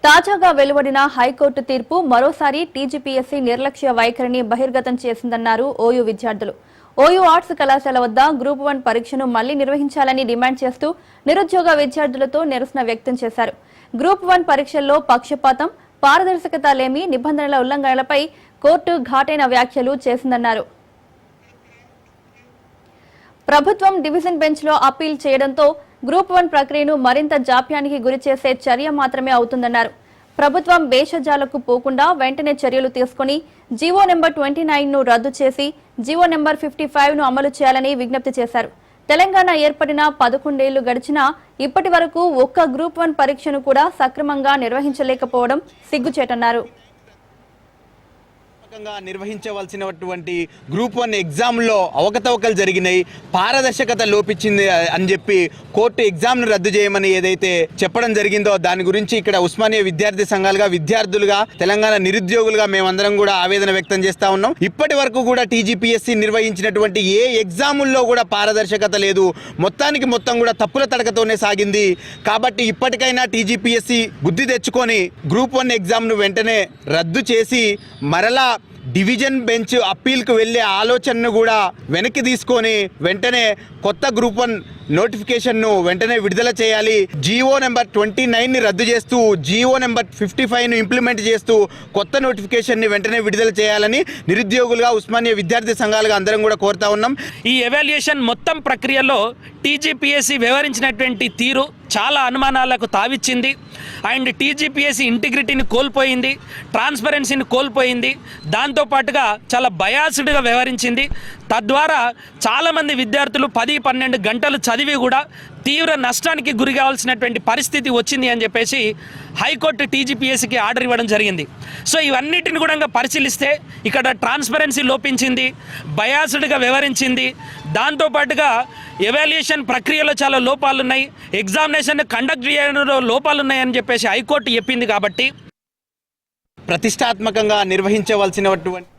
తాజాగా వెలువడిన హైకోర్టు తీర్పు మరోసారి టీజీపీఎస్సీ నిర్లక్ష్య వైఖరిని బహిర్గతం చేసిందన్నారు ఓయూ విద్యార్థులు. ఓయూ ఆర్ట్స్ కళాశాల వద్ద గ్రూప్ 1 పరీక్షను మళ్లీ నిర్వహించాలని డిమాండ్ చేస్తూ నిరుద్యోగ విద్యార్థులతో నిరసన వ్యక్తం చేశారు. గ్రూప్ 1 పరీక్షల్లో పక్షపాతం, పారదర్శకత లేమి, నిబంధనల ఉల్లంఘనలపై కోర్టు ఘాటైన వ్యాఖ్యలు చేసిందన్నారు. ప్రభుత్వం డివిజన్ బెంచ్లో అప్పీల్ చేయడంతో గ్రూప్ 1 ప్రక్రియను మరింత జాప్యానికి గురిచేసే చర్య మాత్రమే అవుతుందన్నారు. ప్రభుత్వం భేషజాలకు పోకుండా వెంటనే చర్యలు తీసుకుని జీవో నెంబర్ 29ను రద్దు చేసి జీవో నెంబర్ 55ను అమలు చేయాలని విజ్ఞప్తి చేశారు. తెలంగాణ ఏర్పడిన 11 ఏళ్లు గడిచినా ఇప్పటి వరకు ఒక్క గ్రూప్ 1 పరీక్షను కూడా సక్రమంగా నిర్వహించలేకపోవడం సిగ్గుచేటన్నారు. నిర్వహించవలసినటువంటి గ్రూప్ 1 ఎగ్జామ్లో అవకతవకలు జరిగినాయి, పారదర్శకత లోపించింది అని చెప్పి కోర్టు ఎగ్జామ్ను రద్దు చేయమని ఏదైతే చెప్పడం జరిగిందో దాని గురించి ఇక్కడ ఉస్మానియా విద్యార్థి సంఘాలుగా, విద్యార్థులుగా, తెలంగాణ నిరుద్యోగులుగా మేమందరం కూడా ఆవేదన వ్యక్తం చేస్తా ఉన్నాం. ఇప్పటి వరకు కూడా టీజీపీఎస్సీ నిర్వహించినటువంటి ఏ ఎగ్జాముల్లో కూడా పారదర్శకత లేదు, మొత్తం కూడా తప్పుల తడకతోనే సాగింది. కాబట్టి ఇప్పటికైనా టీజీపీఎస్సీ బుద్ధి తెచ్చుకొని గ్రూప్ 1 ఎగ్జామ్ను వెంటనే రద్దు చేసి మరలా డివిజన్ బెంచ్ అప్పీల్కు వెళ్ళే ఆలోచనను కూడా వెనక్కి తీసుకొని వెంటనే కొత్త గ్రూప్ 1 నోటిఫికేషన్ను వెంటనే విడుదల చేయాలి. జీవో నెంబర్ 29ని రద్దు చేస్తూ జీవో నెంబర్ 55ను ఇంప్లిమెంట్ చేస్తూ కొత్త నోటిఫికేషన్ని వెంటనే విడుదల చేయాలని నిరుద్యోగులుగా, ఉస్మానియా విద్యార్థి సంఘాలుగా అందరం కూడా కోరుతా ఉన్నాం. ఈ ఎవాల్యుయేషన్ మొత్తం ప్రక్రియలో టీజీపీఎస్సీ వ్యవహరించినటువంటి తీరు చాలా అనుమానాలకు తావిచ్చింది. అండ్ టీజీపీఎస్సీ ఇంటిగ్రిటీని కోల్పోయింది, ట్రాన్స్పరెన్సీని కోల్పోయింది. దాంతోపాటుగా చాలా బయాస్డ్గా వ్యవహరించింది. తద్వారా చాలామంది విద్యార్థులు 10-12 గంటలు చదివి కూడా తీవ్ర నష్టానికి గురి కావాల్సినటువంటి పరిస్థితి వచ్చింది అని చెప్పేసి హైకోర్టు టీజీపీఎస్సీకి ఆర్డర్ ఇవ్వడం జరిగింది. సో ఇవన్నిటిని కూడా పరిశీలిస్తే ఇక్కడ ట్రాన్స్పరెన్సీ లోపించింది, బయాస్డ్గా వ్యవహరించింది. దాంతోపాటుగా ఎవాల్యుయేషన్ ప్రక్రియలో చాలా లోపాలు ఉన్నాయి, ఎగ్జామినేషన్ కండక్ట్ చేయడంలో లోపాలు ఉన్నాయని చెప్పేసి హైకోర్టు చెప్పింది. కాబట్టి ప్రతిష్టాత్మకంగా నిర్వహించవలసినటువంటి